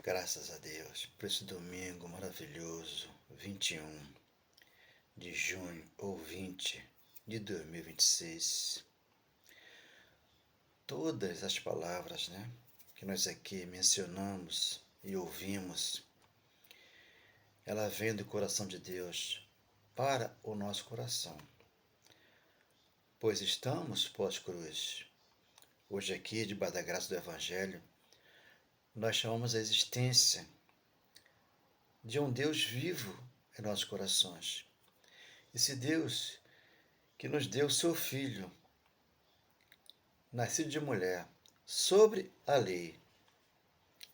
Graças a Deus por esse domingo maravilhoso, 21 de junho ou 20 de 2026. Todas as palavras, que nós aqui mencionamos e ouvimos, ela vem do coração de Deus para o nosso coração, pois estamos pós-cruz. Hoje aqui, debaixo da graça do Evangelho, nós chamamos a existência de um Deus vivo em nossos corações. Esse Deus que nos deu seu Filho, nascido de mulher, sobre a lei,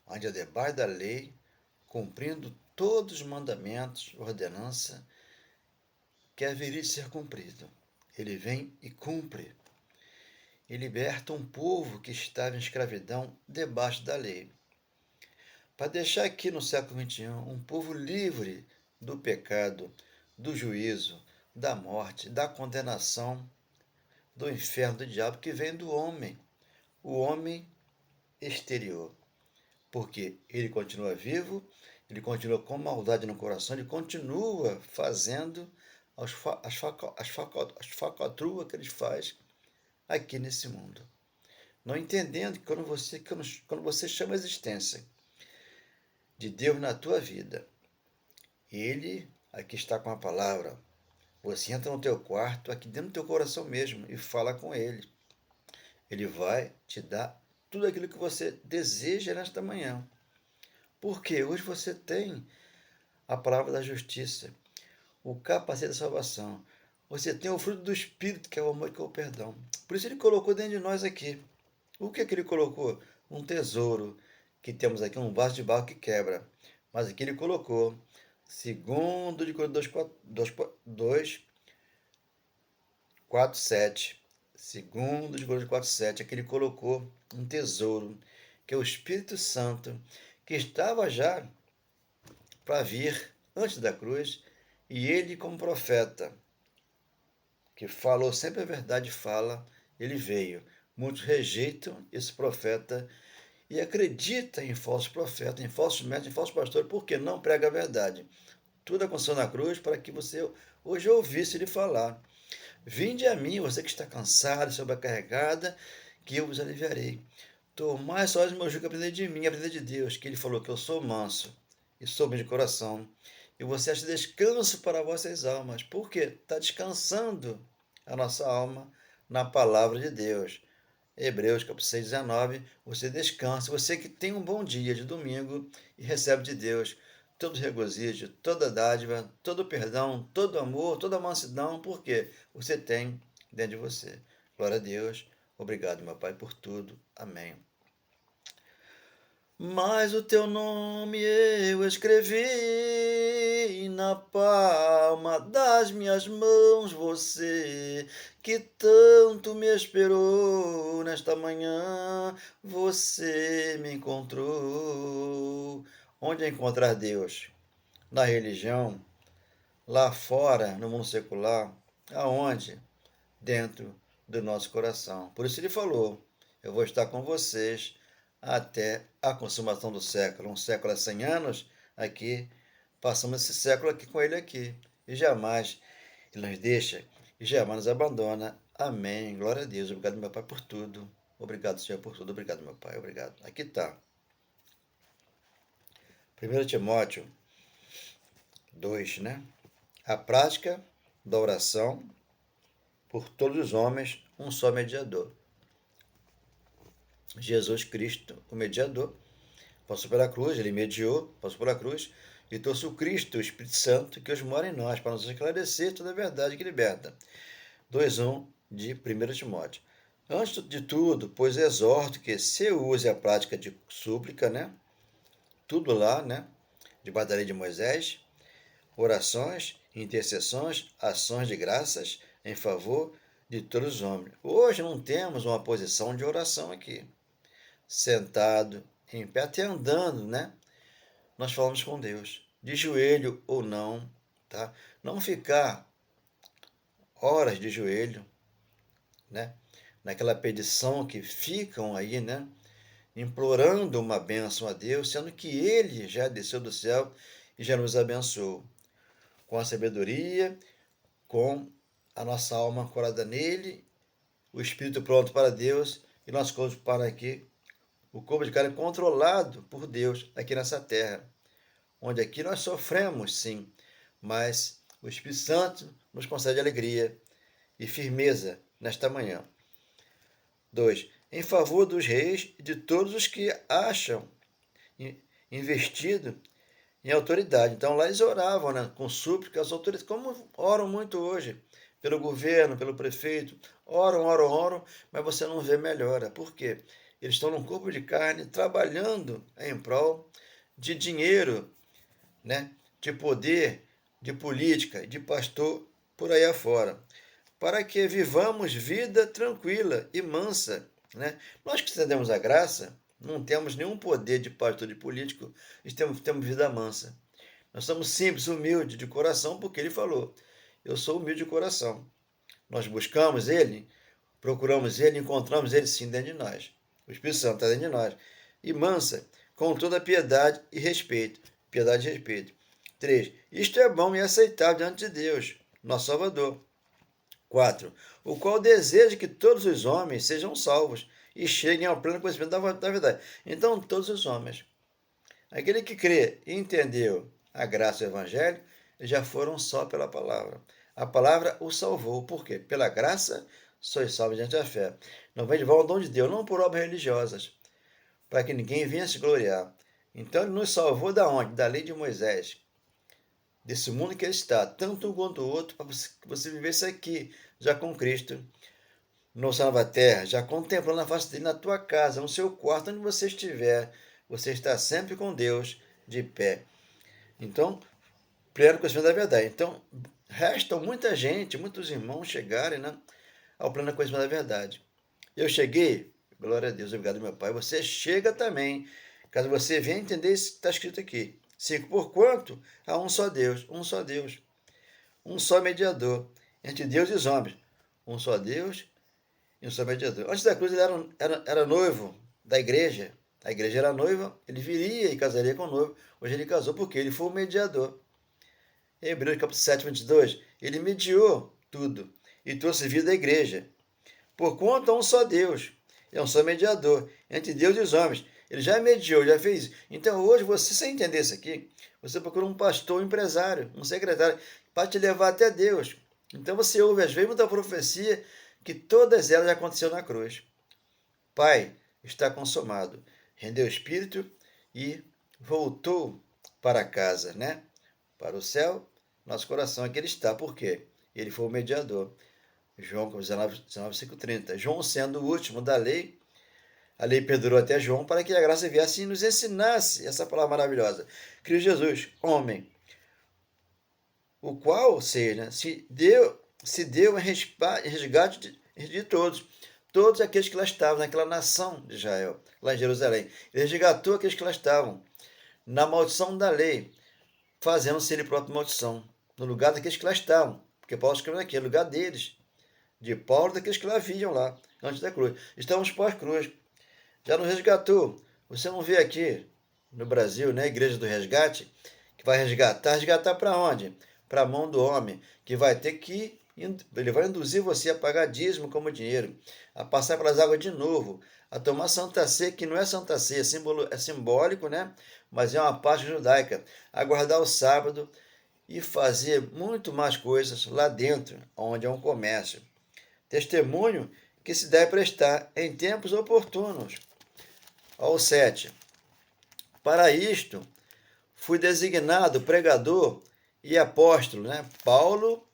onde é debaixo da lei, cumprindo todos os mandamentos, ordenança, que haveria de ser cumprido. Ele vem e cumpre, e liberta um povo que estava em escravidão debaixo da lei, para deixar aqui no século XXI um povo livre do pecado, do juízo, da morte, da condenação, do inferno, do diabo, que vem do homem, o homem exterior. Porque ele continua vivo, ele continua com maldade no coração, ele continua fazendo as falcatruas que ele faz aqui nesse mundo. Não entendendo que quando você chama a existência de Deus na tua vida, ele aqui está com a palavra, você entra no teu quarto, aqui dentro do teu coração mesmo, e fala com ele. Ele vai te dar tudo aquilo que você deseja nesta manhã. Porque hoje você tem a palavra da justiça, o capacete da salvação. Você tem o fruto do Espírito, que é o amor e que é o perdão. Por isso ele colocou dentro de nós aqui. O que é que ele colocou? Um tesouro, que temos aqui um vaso de barro que quebra. Mas aqui ele colocou, segundo de Coríntios 4:7. Segundo de Coríntios 4:7, aqui ele colocou um tesouro, que é o Espírito Santo, que estava já para vir antes da cruz, e ele como profeta, que falou sempre a verdade, fala, ele veio. Muitos rejeitam esse profeta e acreditam em falsos profetas, em falsos mestres, em falsos pastores, porque não prega a verdade. Tudo aconteceu na cruz para que você hoje ouvisse ele falar. Vinde a mim, você que está cansado, sobrecarregada, que eu vos aliviarei. Tomai só o meu jugo e aprender de mim, aprender de Deus, que ele falou que eu sou manso e sou bem de coração. E você acha descanso para vossas almas. Por quê? Está descansando a nossa alma na palavra de Deus. Hebreus capítulo 6:19, você descansa, você que tem um bom dia de domingo e recebe de Deus todo regozijo, toda dádiva, todo perdão, todo amor, toda mansidão, porque você tem dentro de você. Glória a Deus. Obrigado, meu Pai, por tudo. Amém. Mas o teu nome eu escrevi na palma das minhas mãos, você que tanto me esperou nesta manhã, você me encontrou. Onde encontrar Deus? Na religião? Lá fora, no mundo secular? Aonde? Dentro do nosso coração. Por isso ele falou, eu vou estar com vocês até a consumação do século. Um século é 100 anos, aqui, passamos esse século aqui com ele aqui. E jamais ele nos deixa e jamais nos abandona. Amém. Glória a Deus. Obrigado, meu Pai, por tudo. Obrigado, Senhor, por tudo. Obrigado, meu Pai. Obrigado. Aqui está. 1 Timóteo 2, A prática da oração por todos os homens, um só mediador. Jesus Cristo, o mediador, passou pela cruz, ele mediou, passou pela cruz e trouxe o Cristo, o Espírito Santo, que hoje mora em nós, para nos esclarecer toda a verdade que liberta. 2:1 de 1 Timóteo. Antes de tudo, pois exorto que se use a prática de súplica, tudo lá, debaixo da lei de Moisés, orações, intercessões, ações de graças em favor de todos os homens. Hoje não temos uma posição de oração aqui. Sentado, em pé, até andando, nós falamos com Deus, de joelho ou não, tá? Não ficar horas de joelho, naquela petição que ficam aí, implorando uma bênção a Deus, sendo que Ele já desceu do céu e já nos abençoou com a sabedoria, com a nossa alma ancorada nele, o espírito pronto para Deus e nosso corpo para aqui, o corpo de carne controlado por Deus aqui nessa terra, onde aqui nós sofremos, sim, mas o Espírito Santo nos concede alegria e firmeza nesta manhã. 2. Em favor dos reis e de todos os que acham investido em autoridade. Então lá eles oravam, né, com súplicas às autoridades, como oram muito hoje, pelo governo, pelo prefeito, oram, mas você não vê melhora. Por quê? Eles estão num corpo de carne, trabalhando em prol de dinheiro, né, de poder, de política, de pastor, por aí afora, para que vivamos vida tranquila e mansa, né? Nós que estendemos a graça, não temos nenhum poder de pastor, de político, temos vida mansa. Nós somos simples, humildes de coração, porque ele falou, eu sou humilde de coração. Nós buscamos ele, procuramos ele, encontramos ele sim dentro de nós. O Espírito Santo está dentro de nós. E mansa, com toda piedade e respeito. Piedade e respeito. 3. Isto é bom e aceitável diante de Deus, nosso Salvador. 4. O qual deseja que todos os homens sejam salvos e cheguem ao pleno conhecimento da verdade. Então, todos os homens. Aquele que crê e entendeu a graça do Evangelho, já foram só pela palavra. A palavra o salvou. Por quê? Pela graça, sois salvos diante da fé. Não vem de volta ao dom de Deus, não por obras religiosas, para que ninguém venha se gloriar. Então, ele nos salvou da onde? Da lei de Moisés. Desse mundo que ele está, tanto um quanto o outro, para que você vivesse aqui, já com Cristo, no céu nova terra, já contemplando a face dele na tua casa, no seu quarto, onde você estiver. Você está sempre com Deus de pé. Então, pleno conhecimento da verdade. Então, restam muita gente, muitos irmãos chegarem, né, ao pleno conhecimento da verdade. Eu cheguei, glória a Deus, obrigado, meu Pai. Você chega também, caso você venha entender isso que está escrito aqui. 5. Porquanto há um só Deus, um só mediador entre Deus e os homens. Um só Deus e um só mediador. Antes da cruz, ele era noivo da igreja. A igreja era noiva, ele viria e casaria com o noivo. Hoje ele casou porque ele foi o mediador. Em Hebreus capítulo 7, 22, ele mediou tudo e trouxe vida à igreja. Porquanto há um só Deus, é um só mediador entre Deus e os homens. Ele já mediou, já fez isso. Então hoje, você, sem entender isso aqui, você procura um pastor, um empresário, um secretário, para te levar até Deus. Então você ouve às vezes muita profecia que todas elas já aconteceram na cruz. Pai, está consumado. Rendeu o espírito e voltou para casa, né? Para o céu, nosso coração aqui ele está. Por quê? Ele foi o mediador. João 19, 5,30. João sendo o último da lei, a lei perdurou até João para que a graça viesse e nos ensinasse essa palavra maravilhosa. Cristo Jesus, homem, o qual, ou seja, se deu em resgate de todos aqueles que lá estavam, naquela nação de Israel, lá em Jerusalém. Ele resgatou aqueles que lá estavam, na maldição da lei, fazendo-se ele próprio maldição, no lugar daqueles que lá estavam, porque Paulo escreveu aqui, no lugar deles, de Paulo, daqueles que lá viam lá, antes da cruz. Estamos pós-cruz. Já nos resgatou. Você não vê aqui no Brasil, né, a Igreja do Resgate, que vai resgatar. Resgatar para onde? Para a mão do homem, que vai ter que, ele vai induzir você a pagar dízimo como dinheiro, a passar pelas águas de novo, a tomar Santa Ceia, que não é Santa Ceia, é simbólico, né? Mas é uma parte judaica. A guardar o sábado e fazer muito mais coisas lá dentro, onde é um comércio. Testemunho que se deve prestar em tempos oportunos. Ao 7. Para isto, fui designado pregador e apóstolo, né? Paulo,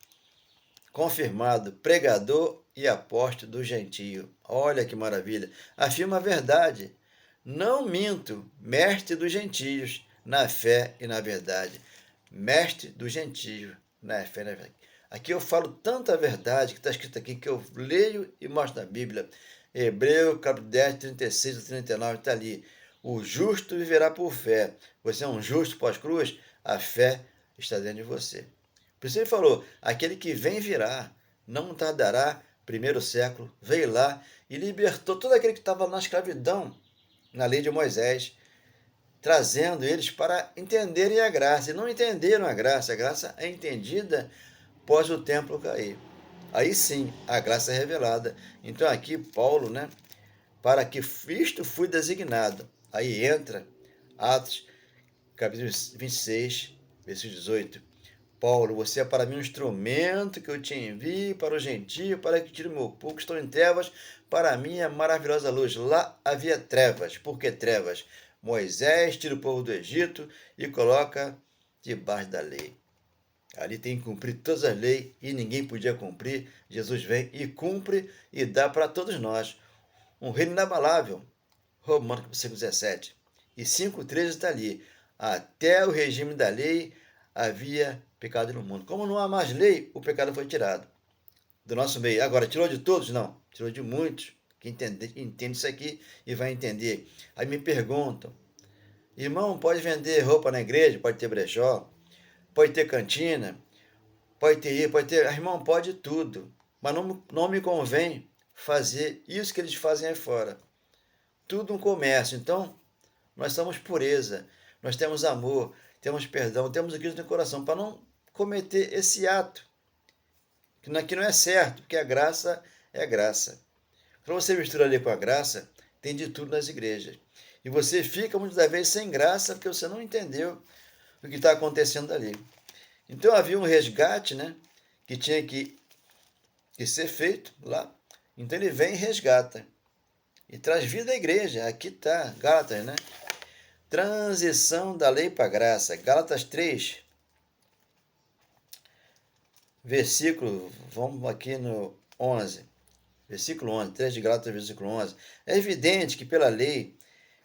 confirmado, pregador e apóstolo do gentio. Olha que maravilha. Afirma a verdade. Não minto, mestre dos gentios, na fé e na verdade. Mestre dos gentios, na fé e na verdade. Aqui eu falo tanta verdade que está escrito aqui, que eu leio e mostro na Bíblia. Hebreu, capítulo 10, 36 a 39, está ali. O justo viverá por fé. Você é um justo pós-cruz? A fé está dentro de você. Por isso ele falou, aquele que vem virá, não tardará, primeiro século, veio lá e libertou todo aquele que estava na escravidão na lei de Moisés, trazendo eles para entenderem a graça. E não entenderam a graça é entendida após o templo cair. Aí sim, a graça é revelada. Então aqui Paulo, né, para que isto fui designado. Aí entra Atos, capítulo 26, versículo 18. Paulo, você é para mim um instrumento que eu te envio para o gentio, para que tire o meu povo que estão em trevas, para mim é maravilhosa luz. Lá havia trevas. Por que trevas? Moisés tira o povo do Egito e coloca debaixo da lei. Ali tem que cumprir todas as leis e ninguém podia cumprir. Jesus vem e cumpre e dá para todos nós um reino inabalável. Romanos 5,17. E 5,13 está ali. Até o regime da lei havia pecado no mundo. Como não há mais lei, o pecado foi tirado do nosso meio. Agora, tirou de todos? Não. Tirou de muitos que entende isso aqui e vai entender. Aí me perguntam, irmão, pode vender roupa na igreja? Pode ter brechó? Pode ter cantina? Pode ter isso? Pode ter... Irmão, pode tudo. Mas não me convém fazer isso que eles fazem aí fora. Tudo um comércio. Então, nós somos pureza, nós temos amor, temos perdão, temos o Cristo no coração, para não cometer esse ato, que não é certo, porque a graça é graça. Quando você mistura ali com a graça, tem de tudo nas igrejas. E você fica muitas das vezes sem graça, porque você não entendeu o que está acontecendo ali. Então havia um resgate, né, que tinha que ser feito lá. Então ele vem e resgata. E traz vida à igreja. Aqui está, Gálatas, né? Transição da lei para a graça. Gálatas 3, versículo, vamos aqui no 11. Versículo 11, 3 de Gálatas, versículo 11. É evidente que pela lei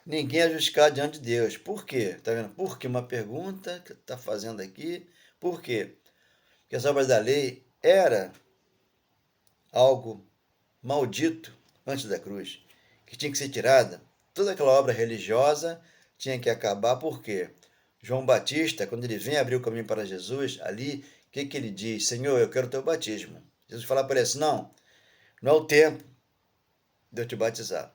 ninguém é justificado diante de Deus. Por quê? Está vendo? Por que? Uma pergunta que está fazendo aqui. Por quê? Porque as obras da lei era algo maldito antes da cruz, que tinha que ser tirada. Toda aquela obra religiosa tinha que acabar. Por quê? João Batista, quando ele vem abrir o caminho para Jesus, ali, o que ele diz? Senhor, eu quero o teu batismo. Jesus fala para ele assim, não é o tempo de eu te batizar,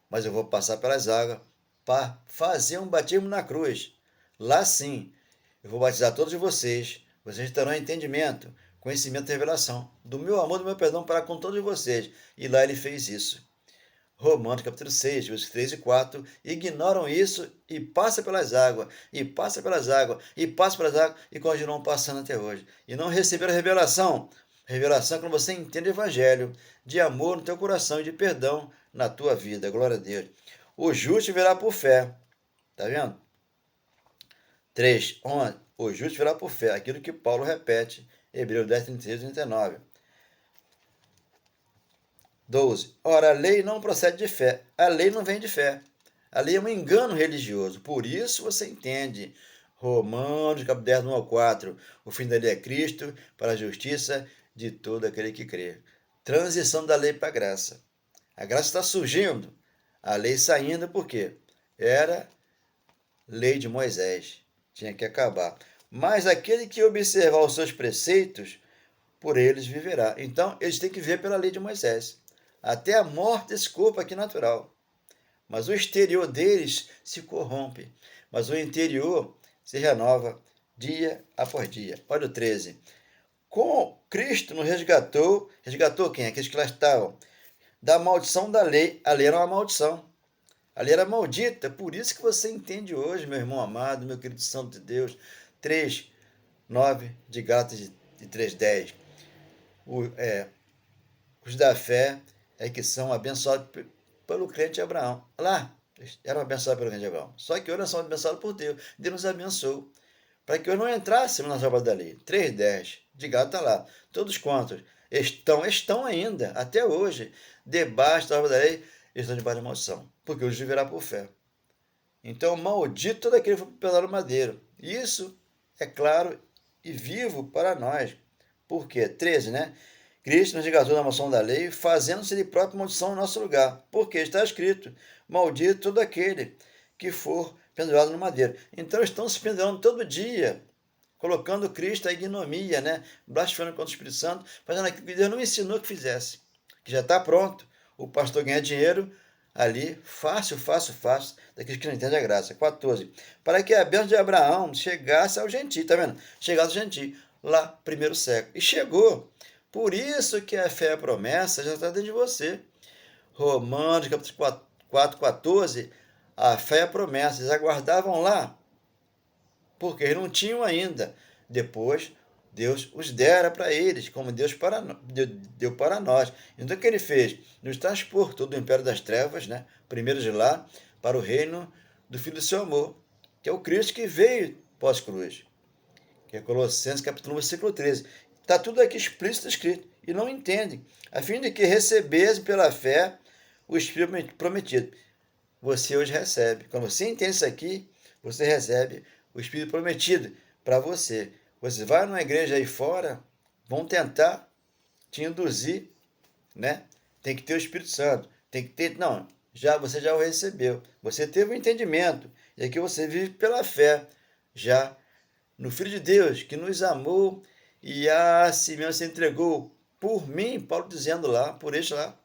mas eu vou passar pelas águas para fazer um batismo na cruz. Lá sim, eu vou batizar todos vocês terão entendimento, conhecimento e revelação do meu amor, do meu perdão para com todos vocês. E lá ele fez isso. Romanos capítulo 6, versículos 3 e 4, ignoram isso e passa pelas águas, e passa pelas águas, e passa pelas águas, e continuam passando até hoje. E não receberam a revelação. Revelação é quando você entende o evangelho, de amor no teu coração e de perdão na tua vida. Glória a Deus. O justo virá por fé. Tá vendo? 3, 11. O justo virá por fé. Aquilo que Paulo repete, Hebreus 10, 36 e 39. 12. Ora, a lei não procede de fé. A lei não vem de fé. A lei é um engano religioso. Por isso você entende. Romanos, capítulo 10, 1 ao 4. O fim da lei é Cristo para a justiça de todo aquele que crê. Transição da lei para a graça. A graça está surgindo. A lei saindo por quê? Era lei de Moisés. Tinha que acabar. Mas aquele que observar os seus preceitos, por eles viverá. Então, eles têm que viver pela lei de Moisés. Até a morte desse corpo aqui natural. Mas o exterior deles se corrompe. Mas o interior se renova dia após dia. Olha o 13. Com Cristo nos resgatou. Resgatou quem? Aqueles que lá estavam. Da maldição da lei. A lei era uma maldição. A lei era maldita. Por isso que você entende hoje, meu irmão amado, meu querido santo de Deus. 3, 9 de Gálatas de 3:10. Os da fé é que são abençoados pelo crente Abraão. Lá, eram abençoados pelo crente Abraão. Só que hoje nós somos abençoados por Deus. Deus nos abençoou. Para que hoje não entrássemos nas obras da lei. 3:10. De Gálatas está lá. Todos quantos estão ainda, até hoje, debaixo da obra da lei, estão debaixo da maldição. Porque hoje viverá por fé. Então, maldito todo aquele que foi pesado no madeiro. Isso é claro e vivo para nós. Por quê? 13, né? Cristo nos resgatou da maldição da lei, fazendo-se de própria maldição em nosso lugar. Porque está escrito, maldito todo aquele que for pendurado no madeiro. Então estão se pendurando todo dia, colocando Cristo à ignomia, né? Blasfemando contra o Espírito Santo, fazendo aquilo que Deus não ensinou que fizesse. Que já está pronto. O pastor ganha dinheiro, ali, fácil, fácil, fácil, daqueles que não entendem a graça. 14. Para que a bênção de Abraão chegasse ao gentio, tá vendo? Chegasse ao gentio, lá, primeiro século. E chegou. Por isso que a fé e a promessa já está dentro de você. Romanos, capítulo 4, 14, a fé e a promessa, eles aguardavam lá, porque eles não tinham ainda. Depois, Deus os dera para eles, como Deus deu para nós. Então, o que ele fez? Nos transportou do império das trevas, né? Primeiro de lá, para o reino do Filho do seu amor, que é o Cristo que veio pós-cruz, que é Colossenses capítulo 1, versículo 13. Está tudo aqui explícito escrito, e não entendem, a fim de que recebessem pela fé o Espírito prometido. Você hoje recebe. Quando você entende isso aqui, você recebe o Espírito prometido para você. Você vai numa igreja aí fora, vão tentar te induzir, né? Tem que ter o Espírito Santo, tem que ter, não, você já o recebeu. Você teve o entendimento, e aqui você vive pela fé, já no Filho de Deus, que nos amou e a si mesmo se entregou por mim, Paulo dizendo lá, por este lá,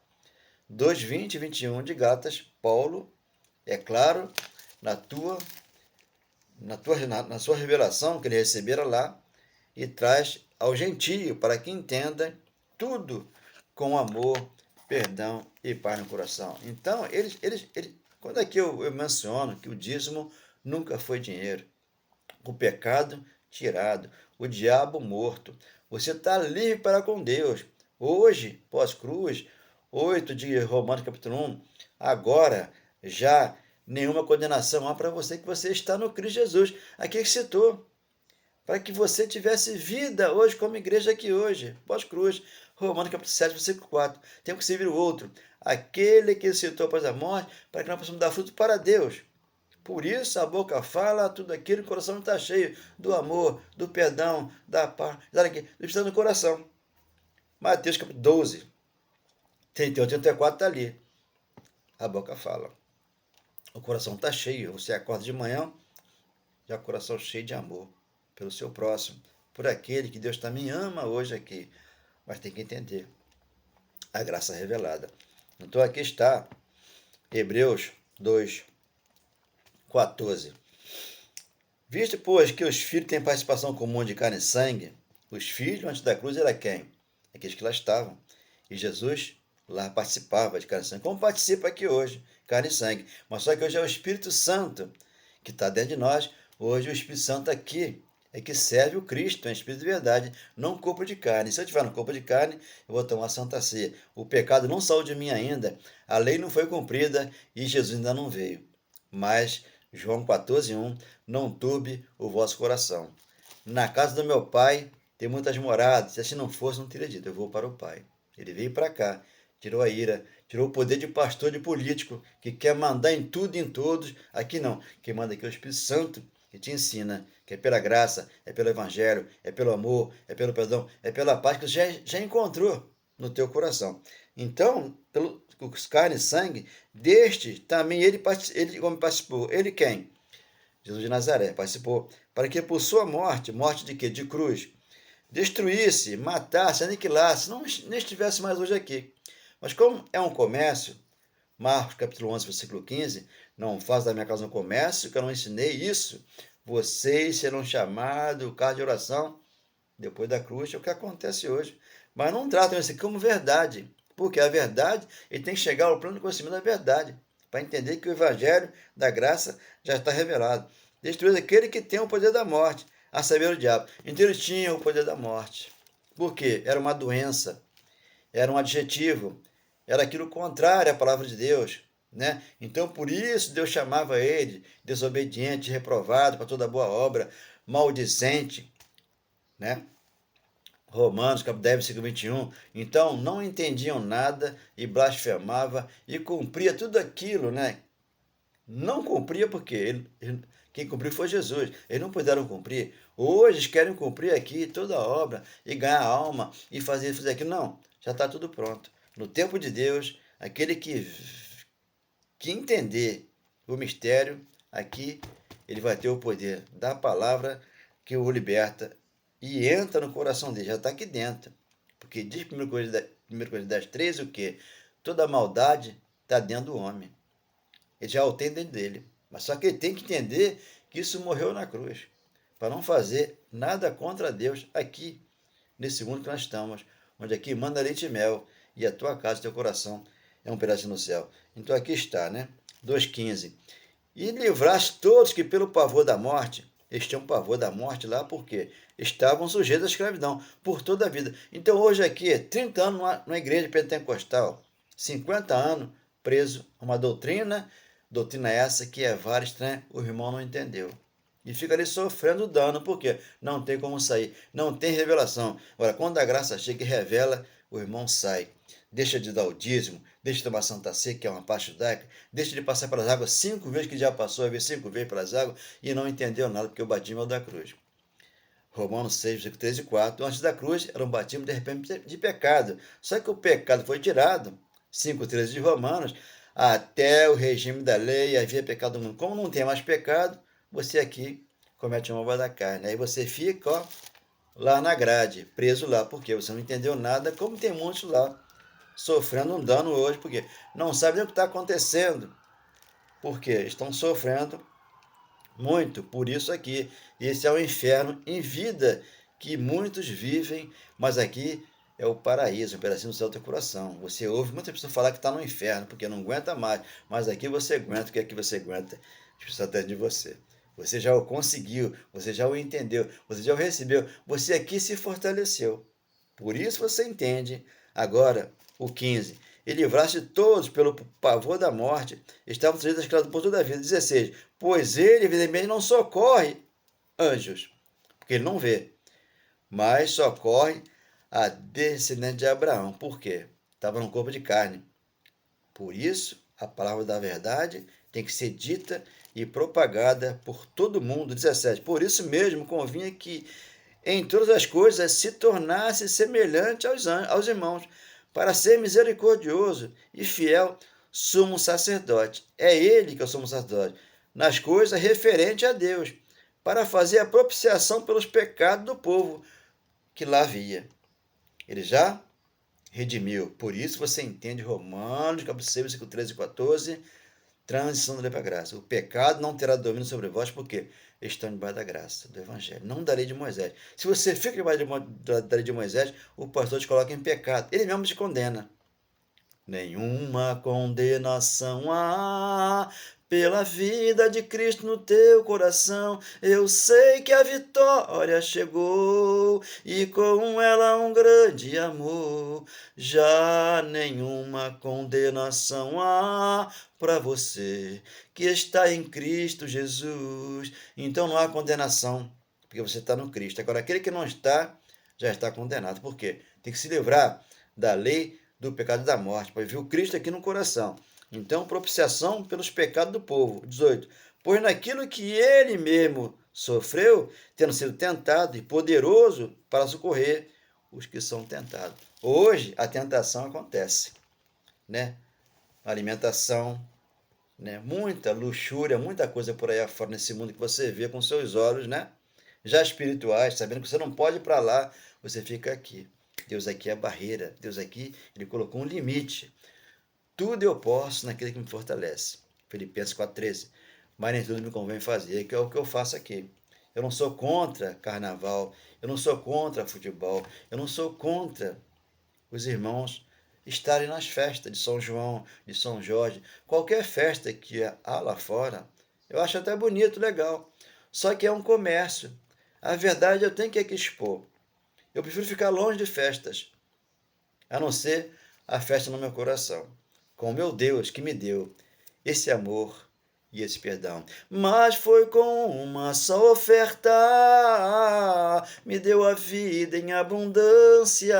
2:20 e 21 de Gálatas, Paulo, é claro, na sua revelação que ele recebera lá, e traz ao gentio para que entenda tudo com amor, perdão e paz no coração. Então, quando aqui eu menciono que o dízimo nunca foi dinheiro, o pecado tirado, o diabo morto, você está livre para com Deus. Hoje, pós-cruz, 8 de Romanos capítulo 1, agora já nenhuma condenação há para você que você está no Cristo Jesus. Aqui é que citou, para que você tivesse vida hoje como igreja aqui hoje, pós-cruz. Romanos capítulo 7, versículo 4. Tem que servir o outro, aquele que citou após a morte, para que nós possamos dar fruto para Deus. Por isso a boca fala tudo aquilo, o coração está cheio do amor, do perdão, da paz, do Espírito no coração. Mateus capítulo 12, 31, 34 está ali. A boca fala. O coração está cheio, você acorda de manhã, já com o coração cheio de amor pelo seu próximo, por aquele que Deus também ama hoje aqui. Mas tem que entender a graça revelada. Então aqui está Hebreus 2, 14. Visto, pois, que os filhos têm participação comum de carne e sangue, os filhos antes da cruz era quem? Aqueles que lá estavam. E Jesus lá participava de carne e sangue, como participa aqui hoje, carne e sangue. Mas só que hoje é o Espírito Santo que está dentro de nós. Hoje o Espírito Santo aqui é que serve o Cristo, é Espírito de verdade, não corpo de carne. Se eu estiver no corpo de carne, eu vou tomar Santa Ceia. O pecado não saiu de mim ainda, a lei não foi cumprida e Jesus ainda não veio. Mas João 14:1, não turbe o vosso coração. Na casa do meu pai tem muitas moradas, se assim não fosse, não teria dito, eu vou para o pai. Ele veio para cá, tirou a ira, tirou o poder de pastor, de político, que quer mandar em tudo e em todos. Aqui não, quem manda aqui é o Espírito Santo, que te ensina, que é pela graça, é pelo evangelho, é pelo amor, é pelo perdão, é pela paz que você já encontrou no teu coração. Então, pelo carne e sangue, deste também ele como participou. Ele quem? Jesus de Nazaré participou. Para que por sua morte, morte de quê? De cruz, destruísse, matasse, aniquilasse, não nem estivesse mais hoje aqui. Mas como é um comércio, Marcos capítulo 11, versículo 15, não faz da minha casa um comércio, que eu não ensinei isso. Vocês serão chamados, carro de oração, depois da cruz, é o que acontece hoje. Mas não tratam isso como verdade, porque a verdade, ele tem que chegar ao plano de conhecimento da verdade, para entender que o evangelho da graça já está revelado. Destruído aquele que tem o poder da morte, a saber, o diabo. Então ele tinha o poder da morte. Por quê? Era uma doença, era um adjetivo, era aquilo contrário à palavra de Deus. Né? Então, por isso, Deus chamava ele desobediente, reprovado para toda boa obra, maldizente, né? Romanos, capítulo 10, versículo 21. Então, não entendiam nada e blasfemava e cumpria tudo aquilo, né? Não cumpria porque quem cumpriu foi Jesus. Eles não puderam cumprir. Hoje eles querem cumprir aqui toda a obra e ganhar alma e fazer aquilo. Não, já está tudo pronto. No tempo de Deus, aquele que entender o mistério, aqui ele vai ter o poder da palavra que o liberta e entra no coração dele, já está aqui dentro. Porque diz 1 Coríntios 10, 13 o quê? Toda maldade está dentro do homem. Ele já o tem dentro dele. Mas só que ele tem que entender que isso morreu na cruz, para não fazer nada contra Deus aqui, nesse mundo que nós estamos, onde aqui manda leite e mel, e a tua casa, teu coração é um pedaço no céu. Então aqui está, né? 2,15. E livraste todos que pelo pavor da morte, eles tinham pavor da morte lá porque estavam sujeitos à escravidão por toda a vida. Então hoje aqui, 30 anos numa igreja pentecostal, 50 anos preso a uma doutrina essa que é vara estranha, o irmão não entendeu. E fica ali sofrendo dano, porque não tem como sair, não tem revelação. Agora, quando a graça chega e revela, o irmão sai. Deixa de dar o dízimo, deixa de tomar Santa Ceia, que é uma parte judaica, deixa de passar pelas águas 5 vezes que já passou, a ver 5 vezes pelas águas, e não entendeu nada, porque o batismo é o da cruz. Romanos 6, versículo 3 e 4. Antes da cruz era um batismo de arrependimento de pecado. Só que o pecado foi tirado, 5,13 de Romanos, até o regime da lei havia pecado no mundo. Como não tem mais pecado, você aqui comete uma obra da carne. Aí você fica, ó, lá na grade, preso lá, porque você não entendeu nada, como tem muitos lá sofrendo um dano hoje, porque não sabem o que está acontecendo, porque estão sofrendo muito por isso aqui. Esse é o inferno em vida que muitos vivem, mas aqui é o paraíso, um pedacinho do céu do teu coração. Você ouve muitas pessoas falar que está no inferno, porque não aguenta mais, mas aqui você aguenta, o que é que você aguenta? As pessoas dentro de você. Você já o conseguiu, você já o entendeu, você já o recebeu, você aqui se fortaleceu. Por isso você entende. Agora, o 15. E livraste todos pelo pavor da morte, estavam sujeitos à escravidão por toda a vida. 16. Pois ele, evidentemente, não socorre anjos, porque ele não vê, mas socorre a descendente de Abraão. Por quê? Estava no corpo de carne. Por isso, a palavra da verdade tem que ser dita e propagada por todo mundo. 17. Por isso mesmo convinha que em todas as coisas se tornasse semelhante aos irmãos, para ser misericordioso e fiel sumo sacerdote. É ele que é o sumo sacerdote, nas coisas referentes a Deus, para fazer a propiciação pelos pecados do povo que lá havia. Ele já redimiu. Por isso você entende Romanos, capítulo 6, versículo 13 e 14, transição da lei para a graça. O pecado não terá domínio sobre vós, porque estão debaixo da graça, do Evangelho, não da lei de Moisés. Se você fica debaixo da lei de Moisés, o pastor te coloca em pecado. Ele mesmo te condena. Nenhuma condenação há pela vida de Cristo no teu coração. Eu sei que a vitória chegou e com ela um grande amor. Já nenhuma condenação há para você que está em Cristo Jesus. Então não há condenação, porque você está no Cristo. Agora, aquele que não está, já está condenado. Por quê? Tem que se livrar da lei do pecado e da morte, para ver o Cristo aqui no coração. Então, propiciação pelos pecados do povo. 18. Pois naquilo que ele mesmo sofreu, tendo sido tentado e poderoso para socorrer os que são tentados. Hoje, a tentação acontece, né? Alimentação, né? Muita luxúria, muita coisa por aí afora nesse mundo que você vê com seus olhos, né? Já espirituais, sabendo que você não pode ir para lá, você fica aqui. Deus aqui é a barreira. Deus aqui, ele colocou um limite. Tudo eu posso naquele que me fortalece. Filipenses 4,13. Mas nem tudo me convém fazer, que é o que eu faço aqui. Eu não sou contra carnaval, eu não sou contra futebol, eu não sou contra os irmãos estarem nas festas de São João, de São Jorge, qualquer festa que há lá fora, eu acho até bonito, legal. Só que é um comércio. A verdade eu tenho que aqui expor. Eu prefiro ficar longe de festas, a não ser a festa no meu coração, com o meu Deus que me deu esse amor e esse perdão. Mas foi com uma só oferta, me deu a vida em abundância.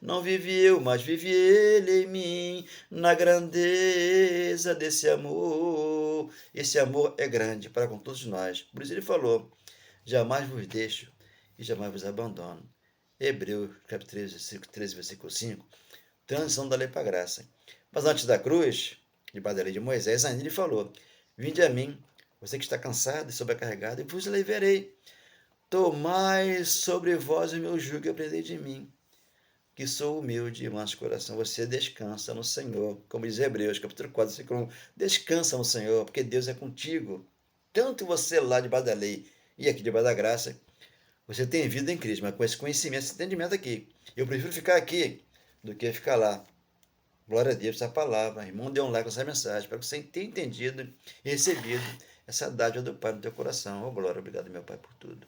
Não vivi eu, mas vive ele em mim, na grandeza desse amor. Esse amor é grande para com todos nós. Por isso ele falou, jamais vos deixo e jamais vos abandono. Hebreus, capítulo 13, versículo 5, transição da lei para a graça. Mas antes da cruz, debaixo da lei de Moisés, ainda ele falou, vinde a mim, você que está cansado e sobrecarregado, e vos aliviarei. Tomai sobre vós o meu jugo e aprendei de mim, que sou humilde e manso de coração. Você descansa no Senhor, como diz Hebreus, capítulo 4, versículo 1. Descansa no Senhor, porque Deus é contigo. Tanto você lá debaixo da lei e aqui debaixo da graça, você tem vida em Cristo, mas com esse conhecimento, esse entendimento aqui. Eu prefiro ficar aqui do que ficar lá. Glória a Deus, essa palavra. Irmão, dê um like nessa mensagem, para que você tenha entendido e recebido essa dádiva do Pai no teu coração. Oh, glória, obrigado, meu Pai, por tudo.